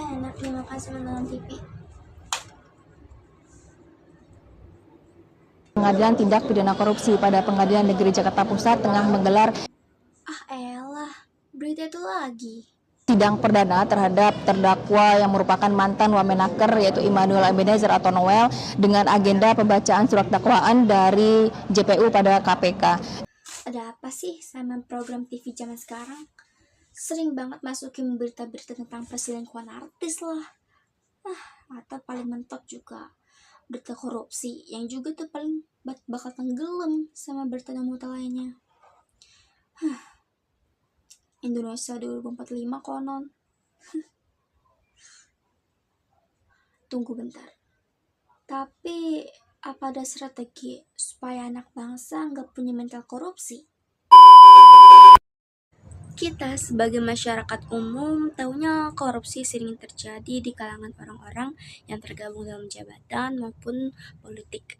Enak nih makan sambil nonton TV. Pengadilan Tindak Pidana Korupsi pada Pengadilan Negeri Jakarta Pusat tengah menggelar Elah, berita itu lagi. sidang perdana terhadap terdakwa yang merupakan mantan Wamenaker yaitu Immanuel Ebenezer atau Noel dengan agenda pembacaan surat dakwaan dari JPU pada KPK. Ada apa sih sama program TV zaman sekarang? Sering banget masukin berita-berita tentang perselingkuhan artis lah. Atau paling mentok juga berita korupsi yang juga tuh paling bakal tenggelam sama berita muta lainnya. Indonesia 2045 konon. Tunggu bentar. Tapi apa ada strategi supaya anak bangsa nggak punya mental korupsi? Kita sebagai masyarakat umum tahunya korupsi sering terjadi di kalangan orang-orang yang tergabung dalam jabatan maupun politik.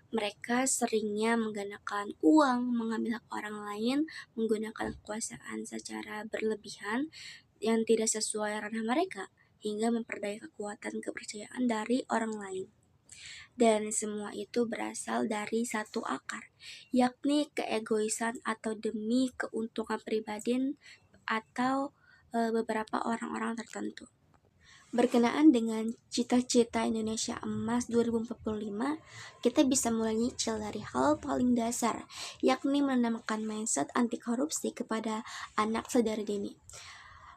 Mereka seringnya menggunakan uang, mengambil hak orang lain, menggunakan kekuasaan secara berlebihan yang tidak sesuai ranah mereka, hingga memperdaya kekuatan kepercayaan dari orang lain. Dan semua itu berasal dari satu akar, yakni keegoisan atau demi keuntungan pribadi atau beberapa orang-orang tertentu. Berkenaan dengan cita-cita Indonesia Emas 2045, kita bisa mulai nyicil dari hal paling dasar, yakni menanamkan mindset anti korupsi kepada anak sedari dini.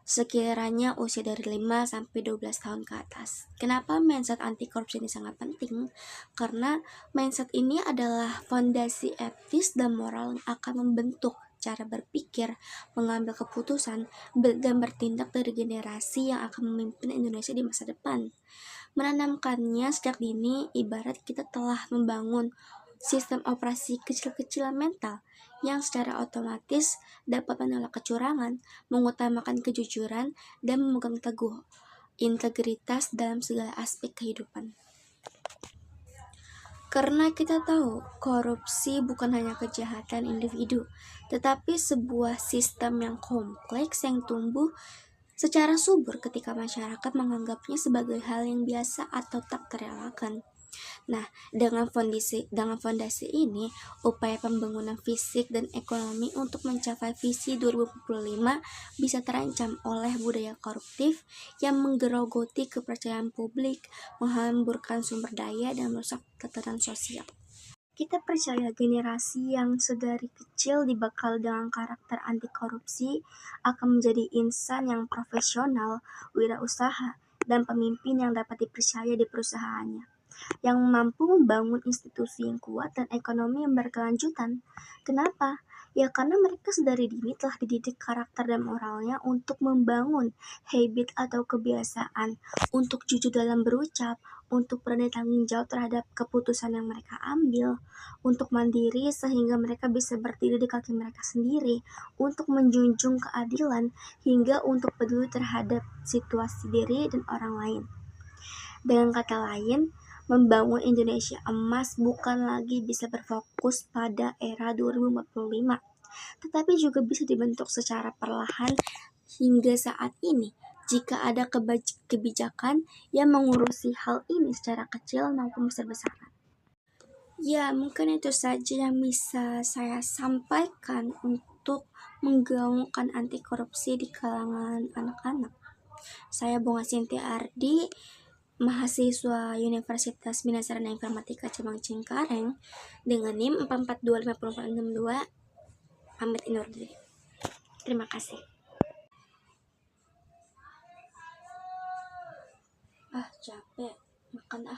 Sekiranya usia dari 5-12 tahun ke atas. Kenapa mindset anti korupsi ini sangat penting? Karena mindset ini adalah fondasi etis dan moral yang akan membentuk cara berpikir, mengambil keputusan, dan bertindak dari generasi yang akan memimpin Indonesia di masa depan. Menanamkannya sejak dini ibarat kita telah membangun sistem operasi kecil-kecilan mental yang secara otomatis dapat menolak kecurangan, mengutamakan kejujuran, dan memegang teguh integritas dalam segala aspek kehidupan. Karena kita tahu korupsi bukan hanya kejahatan individu, tetapi sebuah sistem yang kompleks yang tumbuh secara subur ketika masyarakat menganggapnya sebagai hal yang biasa atau tak terelakkan. Nah, dengan fondasi ini, upaya pembangunan fisik dan ekonomi untuk mencapai visi 2045 bisa terancam oleh budaya koruptif yang menggerogoti kepercayaan publik, menghamburkan sumber daya, dan merusak tatanan sosial. Kita percaya generasi yang sedari kecil dibekal dengan karakter anti korupsi akan menjadi insan yang profesional, wirausaha, dan pemimpin yang dapat dipercaya di perusahaannya, yang mampu membangun institusi yang kuat dan ekonomi yang berkelanjutan. Kenapa? Ya karena mereka sedari dini telah dididik karakter dan moralnya untuk membangun habit atau kebiasaan, untuk jujur dalam berucap, untuk berani tanggung jawab terhadap keputusan yang mereka ambil, untuk mandiri sehingga mereka bisa berdiri di kaki mereka sendiri, untuk menjunjung keadilan, hingga untuk peduli terhadap situasi diri dan orang lain. Dengan kata lain, membangun Indonesia Emas bukan lagi bisa berfokus pada era 2045, tetapi juga bisa dibentuk secara perlahan hingga saat ini jika ada kebijakan yang mengurusi hal ini secara kecil maupun besar-besaran. Ya, mungkin itu saja yang bisa saya sampaikan untuk menggaungkan anti korupsi di kalangan anak-anak. Saya Bunga Cynthia Ardi, mahasiswa Universitas Bina Sarana Informatika Cabang Cengkareng dengan NIM 4425462, pamit undur diri. Terima kasih. Capek makan